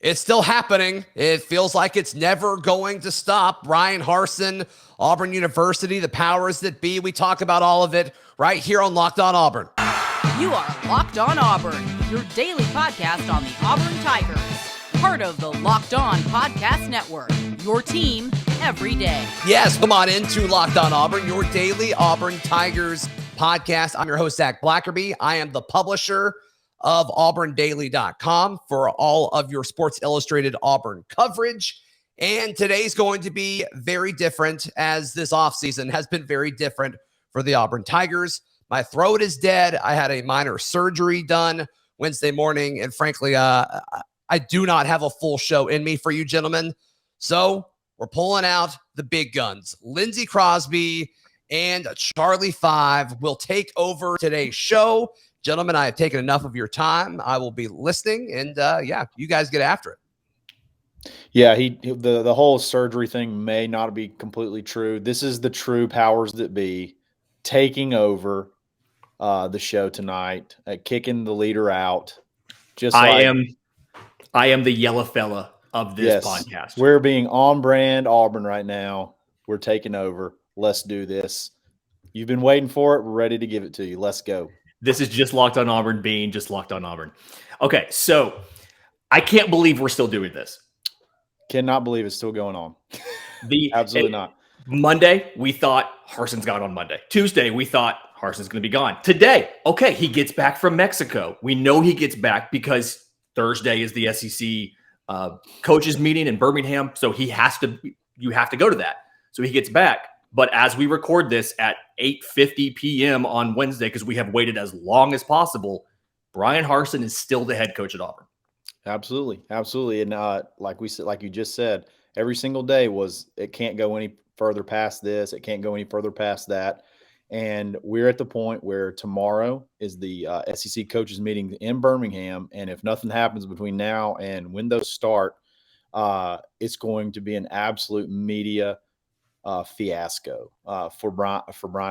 It's still happening. It feels like it's never going to stop. Bryan Harsin, Auburn University, the powers that be. We talk about all of it right here on Locked On Auburn. You are Locked On Auburn, your daily podcast on the Auburn Tigers. Part of the Locked On Podcast Network, your team every day. Yes, come on into Locked On Auburn, your daily Auburn Tigers podcast. I'm your host, Zac Blackerby. I am the publisher of auburndaily.com for all of your Sports Illustrated Auburn coverage. And today's going to be very different, as this offseason has been very different for the Auburn Tigers. My throat is dead. I had a minor surgery done Wednesday morning, and frankly, I do not have a full show in me for you gentlemen. So we're pulling out the big guns. Lindsay Crosby and Charlie 5 will take over today's show. Gentlemen, I have taken enough of your time. I will be listening, and you guys get after it. Yeah, the whole surgery thing may not be completely true. This is the true powers that be taking over the show tonight, kicking the leader out. I am the yellow fella of this podcast. We're being on brand Auburn right now. We're taking over. Let's do this. You've been waiting for it. We're ready to give it to you. Let's go. This is just Locked On Auburn being just Locked On Auburn. Okay, so I can't believe we're still doing this. Cannot believe it's still going on. Absolutely not. Monday, we thought Harsin's gone on Monday. Tuesday, we thought Harsin's going to be gone. Today, okay, he gets back from Mexico. We know he gets back because Thursday is the SEC coaches meeting in Birmingham, so you have to go to that. So he gets back. But as we record this at 8:50 p.m. on Wednesday, because we have waited as long as possible, Bryan Harsin is still the head coach at Auburn. Absolutely. And like you just said, every single day it can't go any further past this. It can't go any further past that. And we're at the point where tomorrow is the SEC coaches meeting in Birmingham. And if nothing happens between now and when those start, it's going to be an absolute media fiasco for Bryan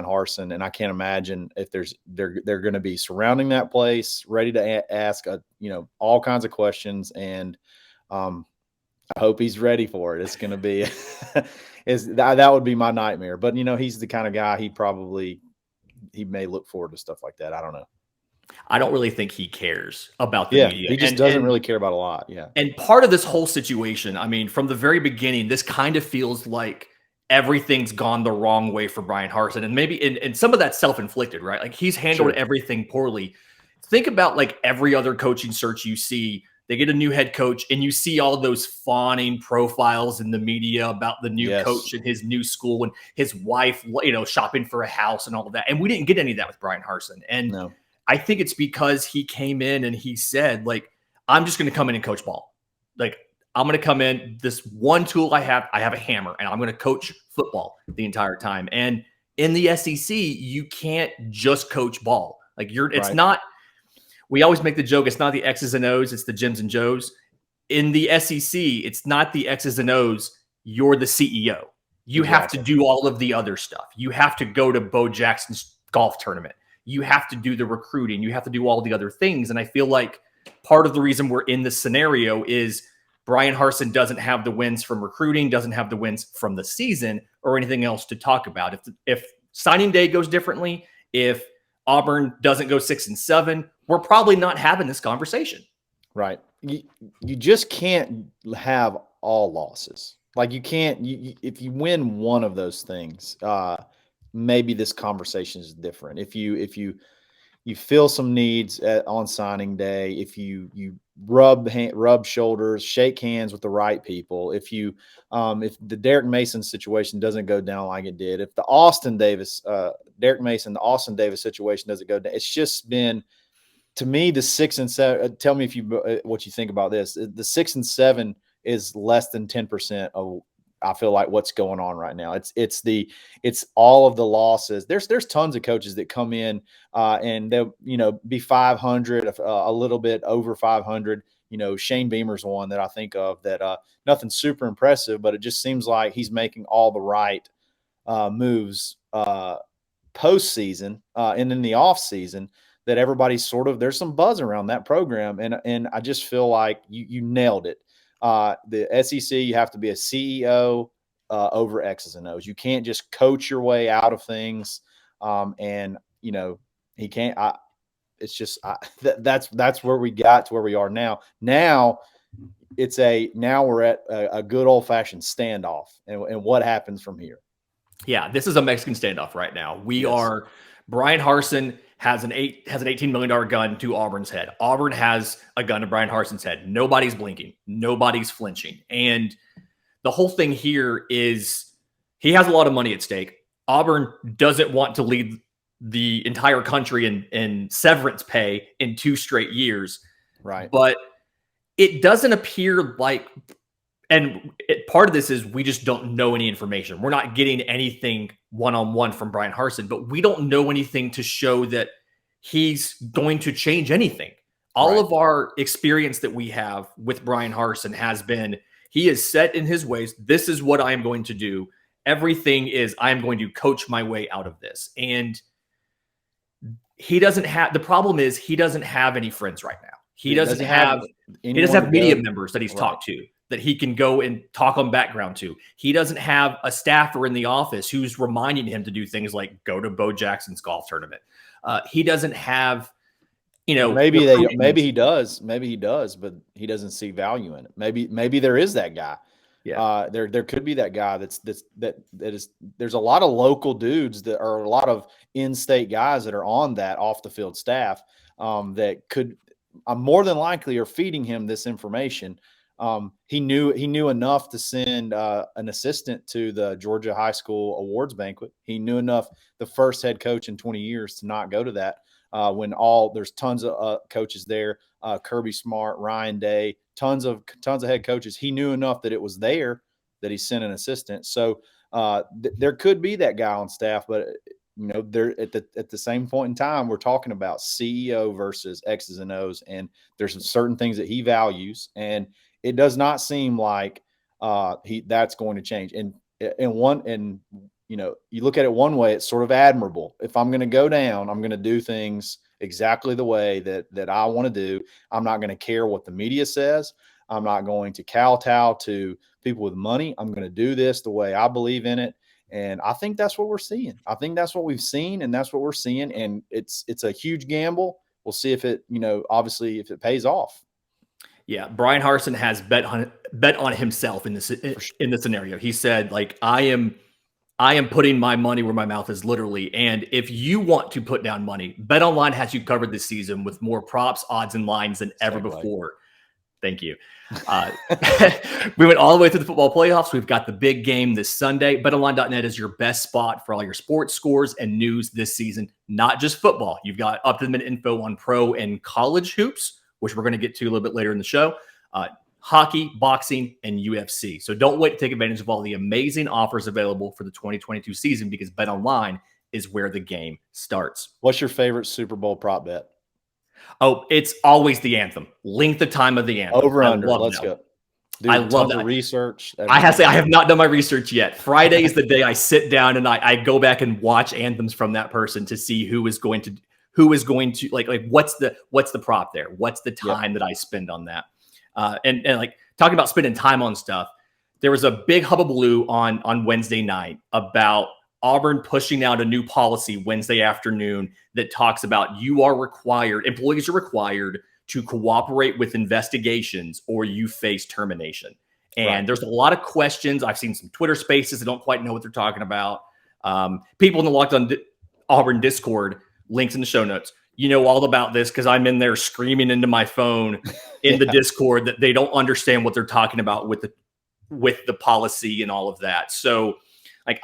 Harsin. And I can't imagine if they're going to be surrounding that place, ready to ask all kinds of questions. And I hope he's ready for it. It's going to be that would be my nightmare. But he's the kind of guy he may look forward to stuff like that. I don't know. I don't really think he cares about the media. He just doesn't really care about a lot. Yeah. And part of this whole situation, I mean, from the very beginning, this kind of feels like everything's gone the wrong way for Bryan Harsin. And maybe and some of that's self-inflicted, right? Like he's handled everything poorly. Think about like every other coaching search you see. They get a new head coach and you see all those fawning profiles in the media about the new coach and his new school and his wife, shopping for a house and all of that. And we didn't get any of that with Bryan Harsin. And I think it's because he came in and he said, like, I'm just going to come in and coach ball. Like, I'm going to come in, this one tool I have a hammer, and I'm going to coach football the entire time. And in the SEC, you can't just coach ball. Like it's not, we always make the joke, it's not the X's and O's, it's the Jims and Joes. In the SEC, it's not the X's and O's, you're the CEO. You have to do all of the other stuff. You have to go to Bo Jackson's golf tournament. You have to do the recruiting. You have to do all the other things. And I feel like part of the reason we're in this scenario is Bryan Harsin doesn't have the wins from recruiting, doesn't have the wins from the season or anything else to talk about. If signing day goes differently, if Auburn doesn't go 6-7, we're probably not having this conversation. Right. You just can't have all losses. Like you can't, if you win one of those things, maybe this conversation is different. If you fill some needs on signing day, if you rub shoulders, shake hands with the right people, if the Derek Mason situation doesn't go down like it did, if the Derek Mason, the Austin Davis situation doesn't go down, it's just been, to me, the 6-7. Tell me what you think about this. The 6-7 is less than 10% of, I feel like, what's going on right now. It's all of the losses. There's tons of coaches that come in and they'll be 500, a little bit over 500. Shane Beamer's one that I think of that nothing super impressive, but it just seems like he's making all the right moves postseason and in the off season that everybody's there's some buzz around that program. And I just feel like you nailed it. The SEC, you have to be a CEO over X's and O's. You can't just coach your way out of things. He can't. That's where we got to where we are now. Now we're at a good old fashioned standoff, and what happens from here? Yeah, this is a Mexican standoff right now. Bryan Harsin has an $18 million gun to Auburn's head. Auburn has a gun to Bryan Harsin's head. Nobody's blinking. Nobody's flinching. And the whole thing here is he has a lot of money at stake. Auburn doesn't want to lead the entire country in severance pay in 2 straight years. Right. But it doesn't appear like, part of this is we just don't know any information. We're not getting anything one-on-one from Bryan Harsin, but we don't know anything to show that he's going to change anything. All of our experience that we have with Bryan Harsin has been, he is set in his ways. This is what I am going to do. Everything is, I am going to coach my way out of this. And the problem is he doesn't have any friends right now. He doesn't have media members that he's talked to, that he can go and talk on background to. He doesn't have a staffer in the office who's reminding him to do things like go to Bo Jackson's golf tournament. He doesn't have, maybe he does, but he doesn't see value in it. Maybe there is that guy. Yeah. There could be that guy there's a lot of local dudes that are a lot of in-state guys that are on that off the field staff that could more than likely are feeding him this information. He knew enough to send an assistant to the Georgia High School Awards banquet. He knew enough, the first head coach in 20 years, to not go to that when there's tons of coaches there, Kirby Smart, Ryan Day, tons of head coaches. He knew enough that it was there that he sent an assistant. So there could be that guy on staff, but they're at the same point in time, we're talking about CEO versus X's and O's, and there's certain things that he values, and it does not seem like that's going to change. And you look at it one way, it's sort of admirable. If I'm going to go down, I'm going to do things exactly the way that I want to do. I'm not going to care what the media says. I'm not going to kowtow to people with money. I'm going to do this the way I believe in it. And I think that's what we're seeing. I think that's what we've seen, and that's what we're seeing. And it's a huge gamble. We'll see if it, obviously if it pays off. Yeah, Bryan Harsin has bet on himself in this scenario. He said, like, I am putting my money where my mouth is, literally. And if you want to put down money, BetOnline has you covered this season with more props, odds, and lines than ever before. Thank you. We went all the way through the football playoffs. We've got the big game this Sunday. BetOnline.net is your best spot for all your sports scores and news this season, not just football. You've got up-to-the-minute info on pro and college hoops, which we're going to get to a little bit later in the show, hockey, boxing, and UFC. So don't wait to take advantage of all the amazing offers available for the 2022 season, because BetOnline is where the game starts. What's your favorite Super Bowl prop bet? Oh, it's always the anthem. Length of time of the anthem. Over under. Let's go. Dude, I love that. Research. I have to say, I have not done my research yet. Friday is the day I sit down and I go back and watch anthems from that person to see who is going to like what's the prop there? What's the time that I spend on that? And like talking about spending time on stuff, there was a big hubbubaloo on Wednesday night about Auburn pushing out a new policy Wednesday afternoon that talks about employees are required to cooperate with investigations or you face termination. And there's a lot of questions. I've seen some Twitter spaces that don't quite know what they're talking about. People in the Locked On Auburn Discord, links in the show notes, all about this because I'm in there screaming into my phone in the Discord that they don't understand what they're talking about with the policy and all of that. So like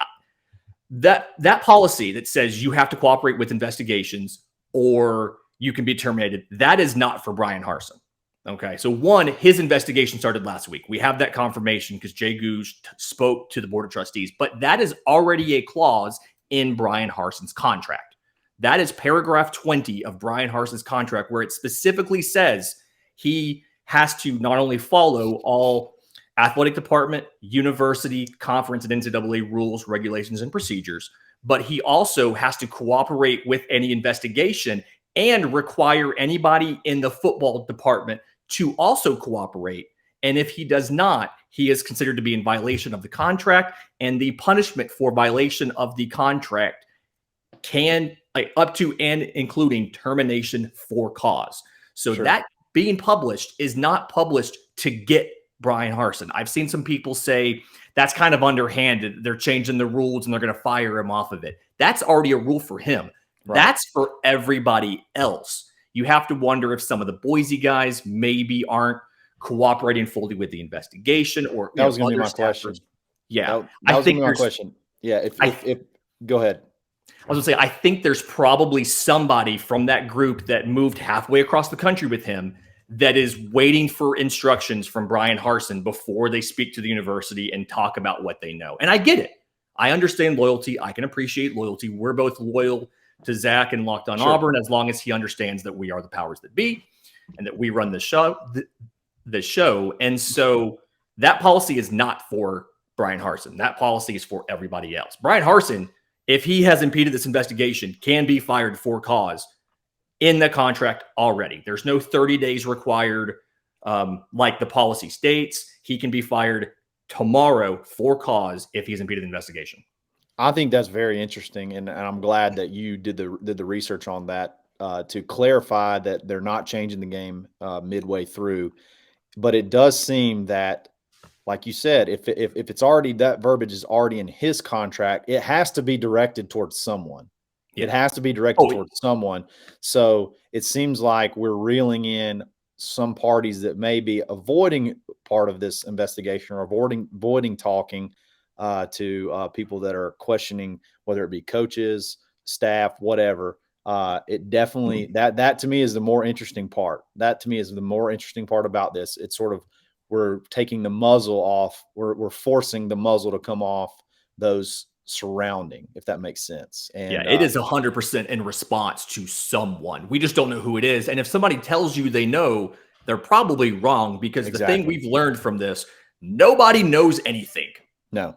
that policy that says you have to cooperate with investigations or you can be terminated, that is not for Bryan Harsin. Okay. So one, his investigation started last week. We have that confirmation because Jay Gouge spoke to the Board of Trustees, but that is already a clause in Bryan Harsin's contract. That is paragraph 20 of Bryan Harsin's contract, where it specifically says he has to not only follow all athletic department, university, conference, and NCAA rules, regulations, and procedures, but he also has to cooperate with any investigation and require anybody in the football department to also cooperate. And if he does not, he is considered to be in violation of the contract, and the punishment for violation of the contract can up to and including termination for cause. So that being published is not published to get Bryan Harsin. I've seen some people say that's kind of underhanded. They're changing the rules and they're going to fire him off of it. That's already a rule for him. Right. That's for everybody else. You have to wonder if some of the Boise guys maybe aren't cooperating fully with the investigation, or that was going to be my question. Yeah, that was going to be my question. Yeah, if go ahead. I was going to say, I think there's probably somebody from that group that moved halfway across the country with him that is waiting for instructions from Bryan Harsin before they speak to the university and talk about what they know. And I get it. I understand loyalty. I can appreciate loyalty. We're both loyal to Zac and Locked On Auburn as long as he understands that we are the powers that be and that we run the show. And so that policy is not for Bryan Harsin. That policy is for everybody else. Bryan Harsin, if he has impeded this investigation, can be fired for cause in the contract already. There's no 30 days required like the policy states. He can be fired tomorrow for cause if he's impeded the investigation. I think that's very interesting, and I'm glad that you did the research on that to clarify that they're not changing the game midway through. But it does seem that, like you said, if it's already, that verbiage is already in his contract, it has to be directed towards someone. Yeah. It has to be directed towards someone. So it seems like we're reeling in some parties that may be avoiding part of this investigation or avoiding talking to people that are questioning, whether it be coaches, staff, whatever. It definitely, that to me is the more interesting part. That to me is the more interesting part about this. It's sort of, we're taking the muzzle off. We're forcing the muzzle to come off those surrounding, if that makes sense. And yeah, it is 100% in response to someone. We just don't know who it is. And if somebody tells you they know, they're probably wrong, because the thing we've learned from this, nobody knows anything. No,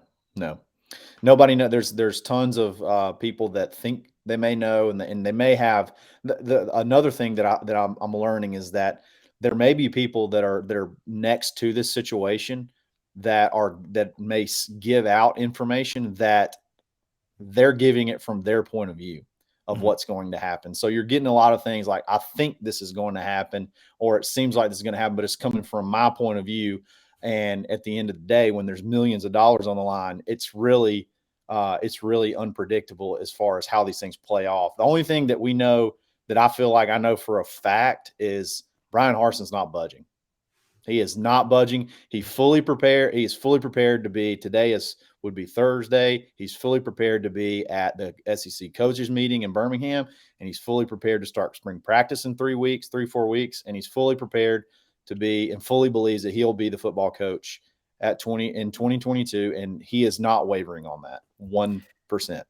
nobody knows. There's tons of people that think they may know, and they may have. Another thing that I'm learning is that there may be people that are next to this situation that may give out information that they're giving it from their point of view of what's going to happen. So you're getting a lot of things like, I think this is going to happen, or it seems like this is going to happen, but it's coming from my point of view. And at the end of the day, when there's millions of dollars on the line, it's really unpredictable as far as how these things play off. The only thing that we know, that I feel like I know for a fact, is Bryan Harsin's not budging. He is not budging. He is fully prepared to be, would be Thursday. He's fully prepared to be at the SEC coaches meeting in Birmingham, and he's fully prepared to start spring practice in 4 weeks. And he's fully prepared to be, and fully believes that he'll be the football coach in 2022. And he is not wavering on that 1%.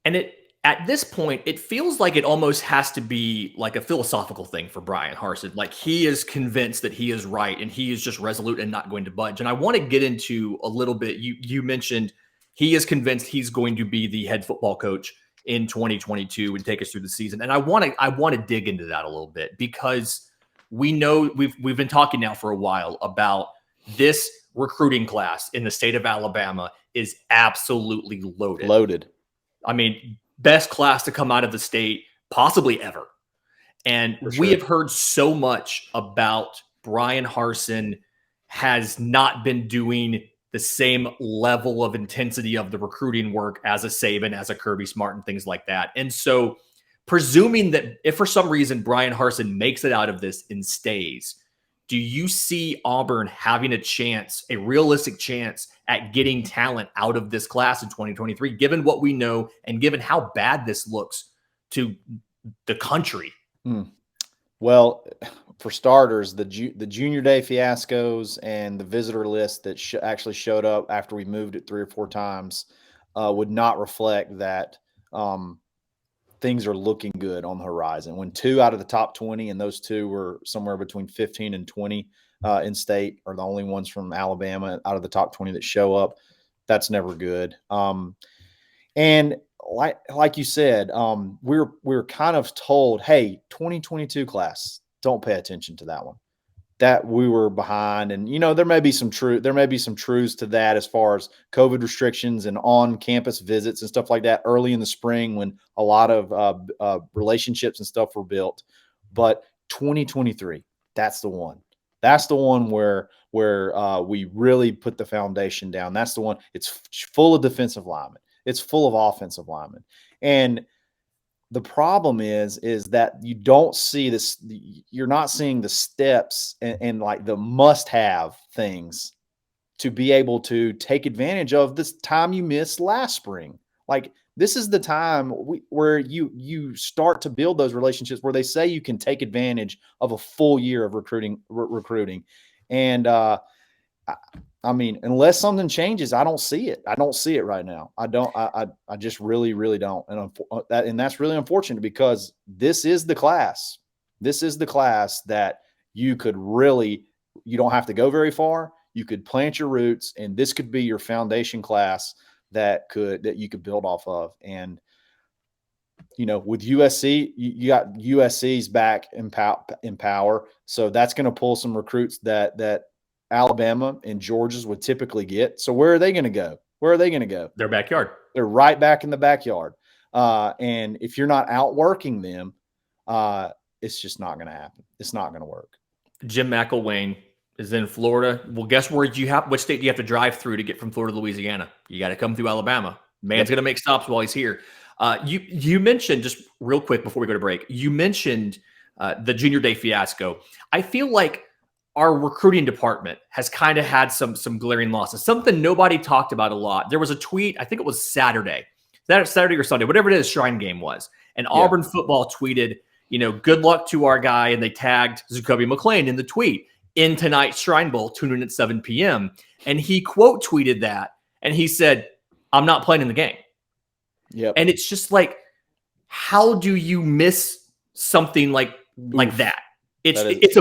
And at this point, it feels like it almost has to be like a philosophical thing for Bryan Harsin. Like, he is convinced that he is right, and he is just resolute and not going to budge. And I want to get into a little bit. You mentioned he is convinced he's going to be the head football coach in 2022 and take us through the season. And I want to dig into that a little bit, because we know we've been talking now for a while about this recruiting class in the state of Alabama is absolutely loaded. I mean, best class to come out of the state possibly ever. And we have heard so much about Bryan Harsin has not been doing the same level of intensity of the recruiting work as a Saban, as a Kirby Smart, and things like that. And so, presuming that if for some reason Bryan Harsin makes it out of this and stays, do you see Auburn having a realistic chance at getting talent out of this class in 2023, given what we know and given how bad this looks to the country? Well, for starters, the junior day fiascos and the visitor list that actually showed up after we moved it 3 or 4 times would not reflect that things are looking good on the horizon. When 2 out of the top 20, and those 2 were somewhere between 15 and 20 in state, are the only ones from Alabama out of the top 20 that show up, that's never good. And like you said, we're kind of told, hey, 2022 class, don't pay attention to that one. That we were behind, and there may be some truths to that as far as COVID restrictions and on-campus visits and stuff like that early in the spring when a lot of relationships and stuff were built. But 2023, that's the one. That's the one where we really put the foundation down. That's the one. It's full of defensive linemen. It's full of offensive linemen, and the problem is that you don't see this. You're not seeing the steps and like the must-have things to be able to take advantage of this time you missed last spring. Like, this is the time where you start to build those relationships where they say you can take advantage of a full year of recruiting. And I mean, unless something changes, I don't see it. I don't see it right now. I just really, really don't. And that's really unfortunate because this is the class. This is the class that you don't have to go very far. You could plant your roots, and this could be your foundation class that you could build off of. And, with USC, you got USC's back in power. So that's going to pull some recruits that Alabama and Georgia's would typically get. So where are they going to go? Their backyard. They're right back in the backyard. And if you're not outworking them, it's just not going to happen. It's not going to work. Jim McElwain is in Florida. Well, guess what state do you have to drive through to get from Florida to Louisiana? You got to come through Alabama. Man's going to make stops while he's here. You mentioned, just real quick before we go to break, you mentioned the junior day fiasco. I feel like our recruiting department has kind of had some glaring losses, something nobody talked about a lot. There was a tweet, I think it was Saturday or Sunday, whatever it is, Shrine Game was. And Auburn football tweeted, good luck to our guy. And they tagged Jacoby McClain in the tweet. In tonight's Shrine Bowl, tune in at 7 p.m. And he quote tweeted that. And he said, I'm not playing in the game. Yep. And it's just like, how do you miss something like that? It's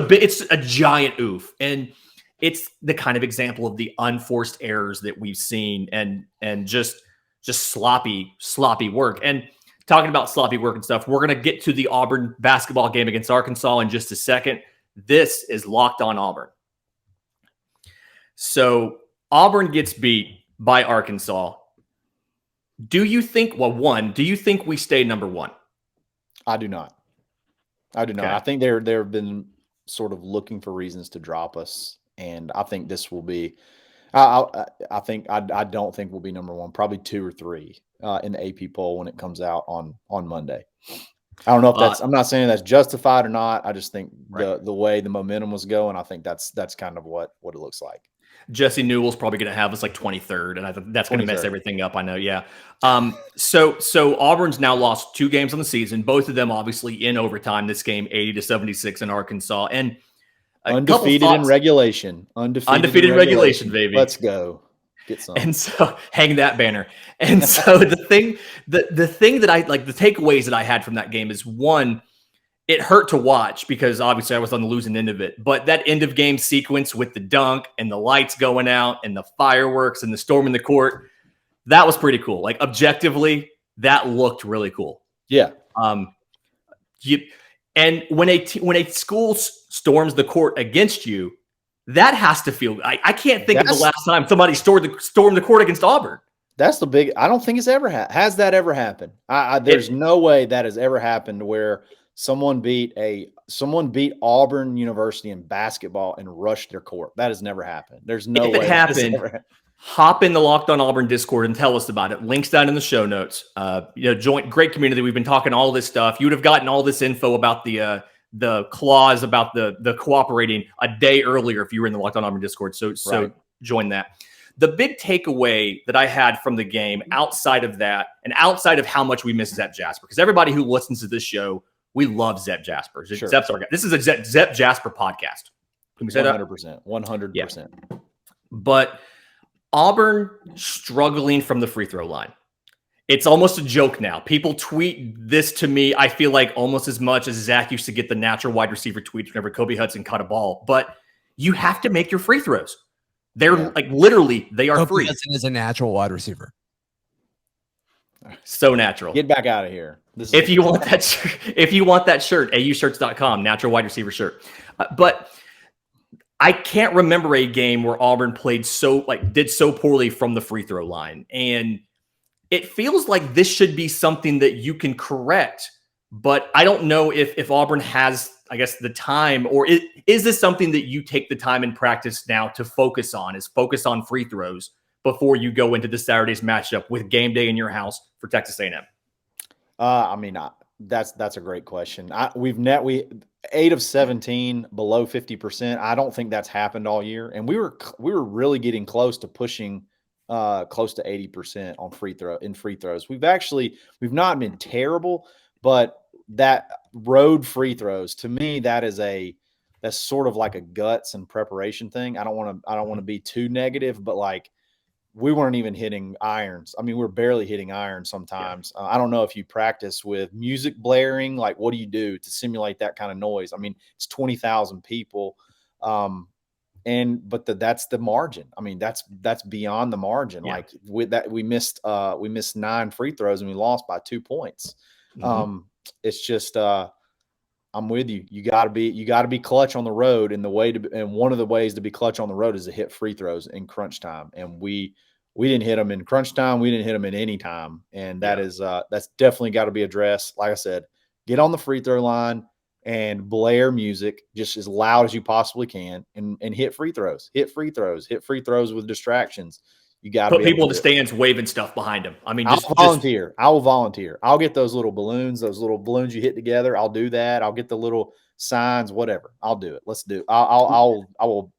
a giant oof. And it's the kind of example of the unforced errors that we've seen and just sloppy work. And talking about sloppy work and stuff, we're going to get to the Auburn basketball game against Arkansas in just a second. This is Locked On Auburn. So Auburn gets beat by Arkansas. Do you think we stay number one? I do not. Okay. I think there have been sort of looking for reasons to drop us, and I think this will be. I don't think we'll be number one. Probably 2 or 3 in the AP poll when it comes out on Monday. I don't know if that's. I'm not saying that's justified or not. I just think the way the momentum was going, I think that's kind of what it looks like. Jesse Newell's probably going to have us like 23rd, and I think that's going to mess everything up. I know, yeah. So Auburn's now lost 2 games on the season, both of them obviously in overtime. This game 80-76 in Arkansas, and undefeated in regulation. Undefeated in regulation, baby. Let's go. Get some. And so hang that banner. And so the thing that I like, the takeaways that I had from that game is, one, it hurt to watch because obviously I was on the losing end of it. But that end of game sequence with the dunk and the lights going out and the fireworks and the storm in the court, that was pretty cool. Like, objectively, that looked really cool. Yeah. And when a school storms the court against you, that has to feel. I can't think of the last time somebody stormed the court against Auburn. That's the big. I don't think it's ever has that ever happened. There's no way that has ever happened where someone beat Auburn University in basketball and rushed their court. That has never happened. There's no way. If it happened, hop in the Locked On Auburn Discord and tell us about it. Links down in the show notes. Joint great community. We've been talking all this stuff. You would have gotten all this info about the clause about the cooperating a day earlier if you were in the Locked On Auburn Discord. So join that. The big takeaway that I had from the game, outside of that, and outside of how much we miss Zep Jasper, because everybody who listens to this show, we love Zep Jasper. Sure. Zep's our guy. This is a Zep Jasper podcast. Can we say 100%? 100%. Yeah. But Auburn struggling from the free throw line. It's almost a joke now. People tweet this to me, I feel like, almost as much as Zach used to get the natural wide receiver tweets whenever Kobe Hudson caught a ball. But you have to make your free throws. They're like, literally, they are Kobe free. Hudson is a natural wide receiver. So natural. Get back out of here. If you want that shirt, aushirts.com, natural wide receiver shirt. But I can't remember a game where Auburn did so poorly from the free throw line. And it feels like this should be something that you can correct, but I don't know if Auburn has, I guess, the time, or is this something that you take the time in practice now to focus on free throws before you go into the Saturday's matchup with game day in your house for Texas A&M? That's a great question. We 8 of 17 below 50%. I don't think that's happened all year, and we were really getting close to pushing close to 80% on free throws. We've not been terrible, but that road free throws, to me, that's sort of like a guts and preparation thing. I don't want to be too negative, but like, we weren't even hitting irons. I mean, we're barely hitting irons sometimes. Yeah. I don't know if you practice with music blaring. Like, what do you do to simulate that kind of noise? I mean, it's 20,000 people. But that's the margin. I mean, that's beyond the margin. Yeah. Like with that, we missed 9 free throws and we lost by 2 points. Mm-hmm. It's just, I'm with you. You got to be clutch on the road, and one of the ways to be clutch on the road is to hit free throws in crunch time. And we didn't hit them in crunch time. We didn't hit them in any time. And that's definitely got to be addressed. Like I said, get on the free throw line and blare music just as loud as you possibly can and hit free throws. Hit free throws with distractions. You got to put people in the stands waving stuff behind them. I mean, I will volunteer. I'll get those little balloons you hit together. I'll do that. I'll get the little signs, whatever. I'll do it. Let's do it. I will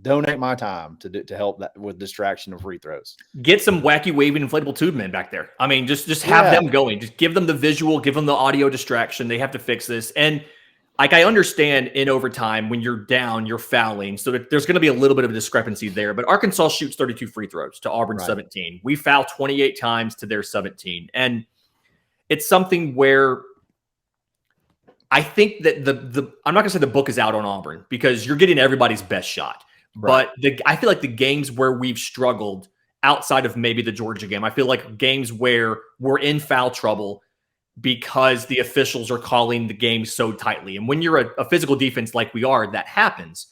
donate my time to help that with distraction of free throws. Get some wacky waving inflatable tube men back there. I mean, just have them going. Just give them the visual, give them the audio distraction. They have to fix this. And like, I understand in overtime when you're down, you're fouling. So there's going to be a little bit of a discrepancy there. But Arkansas shoots 32 free throws to Auburn 17. We foul 28 times to their 17. And it's something where I think that I'm not going to say the book is out on Auburn, because you're getting everybody's best shot. Right. But I feel like the games where we've struggled outside of maybe the Georgia game, I feel like games where we're in foul trouble because the officials are calling the game so tightly. And when you're a physical defense like we are, that happens.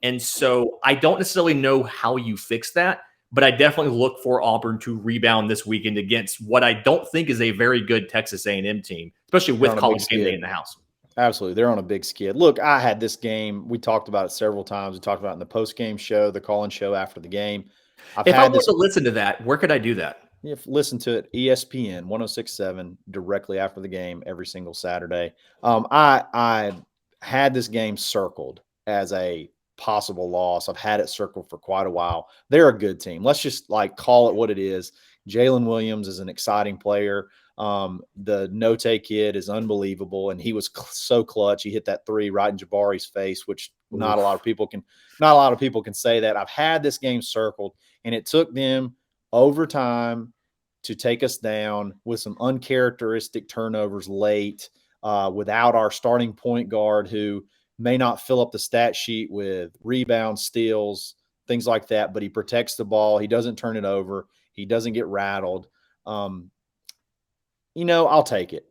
And so I don't necessarily know how you fix that, but I definitely look for Auburn to rebound this weekend against what I don't think is a very good Texas A&M team, especially with college game day in the house. Absolutely. They're on a big skid. Look, I had this game. We talked about it several times. We talked about it in the post-game show, the call-in show after the game. If I want to listen to that, where could I do that? You have to listen to it, ESPN 106.7, directly after the game every single Saturday. I had this game circled as a possible loss. I've had it circled for quite a while. They're a good team. Let's just call it what it is. Jalen Williams is an exciting player. The Note kid is unbelievable, and he was so clutch. He hit that 3 right in Jabari's face, which not a lot of people can say that. I've had this game circled, and it took them overtime to take us down with some uncharacteristic turnovers late, without our starting point guard, who may not fill up the stat sheet with rebounds, steals, things like that, but he protects the ball. He doesn't turn it over. He doesn't get rattled. I'll take it.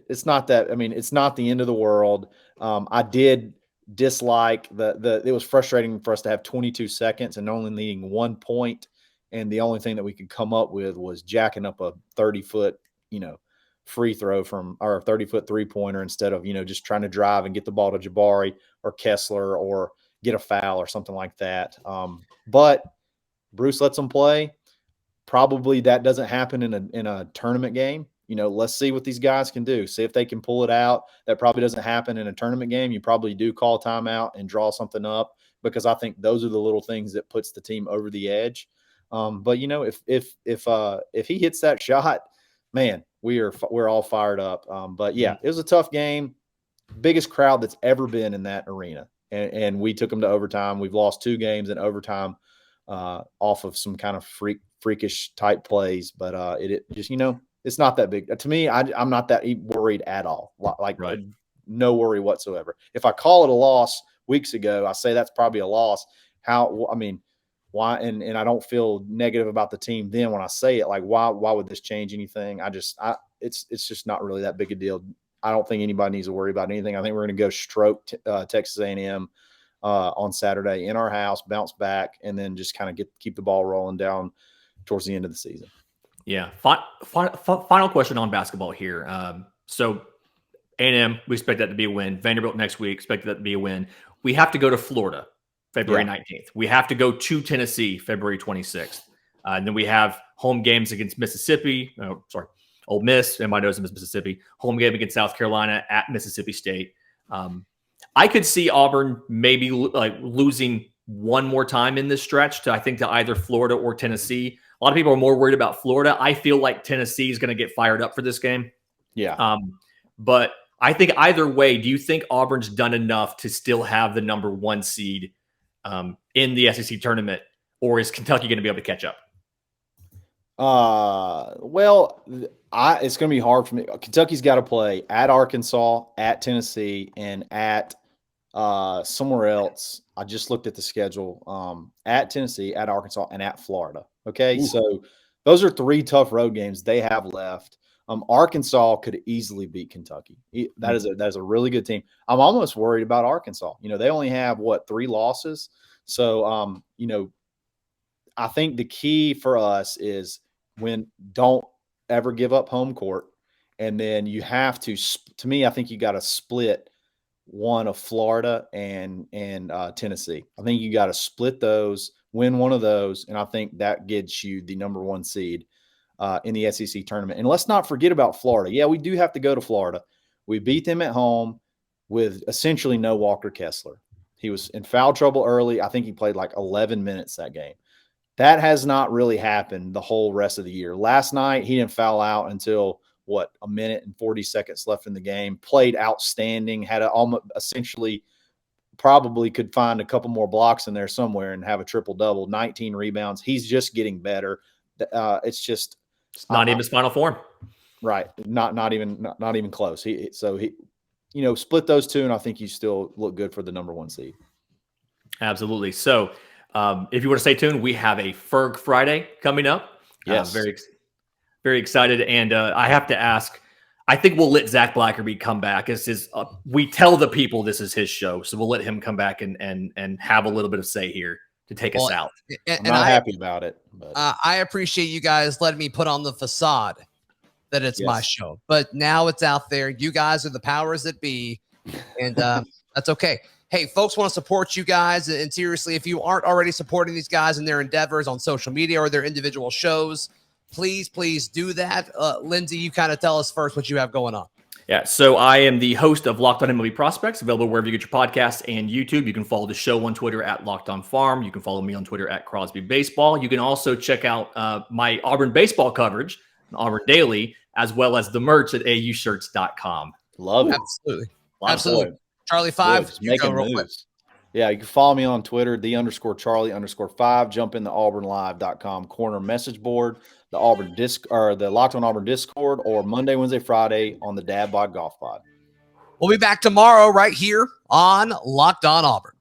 It's not that, it's not the end of the world. I did dislike it was frustrating for us to have 22 seconds and only needing 1 point. And the only thing that we could come up with was jacking up a 30-foot, free throw or a 30-foot 3-pointer instead of, just trying to drive and get the ball to Jabari or Kessler or get a foul or something like that. But Bruce lets them play. Probably that doesn't happen in a tournament game. Let's see what these guys can do. See if they can pull it out. That probably doesn't happen in a tournament game. You probably do call timeout and draw something up, because I think those are the little things that puts the team over the edge. But if he hits that shot, man, we're all fired up. But yeah, it was a tough game. Biggest crowd that's ever been in that arena, and we took them to overtime. We've lost 2 games in overtime off of some kind of freakish type plays. But it just it's not that big to me. I'm not that worried at all. No worry whatsoever. If I call it a loss weeks ago, I say that's probably a loss. Why? And I don't feel negative about the team then when I say it. Like, why would this change anything? It's just not really that big a deal. I don't think anybody needs to worry about anything. I think we're going to go stroke Texas A&M on Saturday in our house, bounce back, and then just kind of keep the ball rolling down towards the end of the season. Yeah. Final question on basketball here. So A&M, we expect that to be a win. Vanderbilt next week, expect that to be a win. We have to go to Florida February 19th. We have to go to Tennessee February 26th. And then we have home games against Mississippi. Ole Miss. Everybody knows Mississippi. Home game against South Carolina at Mississippi State. I could see Auburn maybe losing one more time in this stretch to either Florida or Tennessee. A lot of people are more worried about Florida. I feel like Tennessee is going to get fired up for this game. Yeah. But I think either way, do you think Auburn's done enough to still have the number 1 seed in the SEC tournament, or is Kentucky going to be able to catch up? Well, it's going to be hard for me. Kentucky's got to play at Arkansas, at Tennessee, and at somewhere else. I just looked at the schedule. At Tennessee, at Arkansas, and at Florida. Okay, so those are 3 tough road games they have left. Arkansas could easily beat Kentucky. That is a really good team. I'm almost worried about Arkansas. They only have 3 losses. So I think the key for us is don't ever give up home court, and then you have to me, I think you got to split one of Florida and Tennessee. I think you got to split those, win one of those, and I think that gets you the number 1 seed in the SEC tournament. And let's not forget about Florida. Yeah, we do have to go to Florida. We beat them at home with essentially no Walker Kessler. He was in foul trouble early. I think he played 11 minutes that game. That has not really happened the whole rest of the year. Last night, he didn't foul out until, a minute and 40 seconds left in the game. Played outstanding, had essentially probably could find a couple more blocks in there somewhere and have a triple-double, 19 rebounds. He's just getting better. It's not even his final form. Right. Not even close. He split those 2, and I think you still look good for the number 1 seed. Absolutely. So if you want to stay tuned, we have a Ferg Friday coming up. Yes. Very excited. And I have to ask, I think we'll let Zac Blackerby come back. We tell the people this is his show, so we'll let him come back and have a little bit of say here to take us out. I'm not happy about it. But. I appreciate you guys letting me put on the facade that it's my show. But now it's out there. You guys are the powers that be, and that's okay. Hey, folks want to support you guys. And seriously, if you aren't already supporting these guys in their endeavors on social media or their individual shows, please do that. Lindsay, you kind of tell us first what you have going on. Yeah, so I am the host of Locked On MLB Prospects, available wherever you get your podcasts and YouTube. You can follow the show on Twitter at Locked On Farm. You can follow me on Twitter at Crosby Baseball. You can also check out my Auburn baseball coverage, Auburn Daily, as well as the merch at aushirts.com. Love it. Absolutely. Charlie 5, you go real quick. Yeah, you can follow me on Twitter, _Charlie_5. Jump in the auburnlive.com corner message board, the Auburn the Locked On Auburn Discord, or Monday, Wednesday, Friday on the Dad Bod Golf Pod. We'll be back tomorrow right here on Locked On Auburn.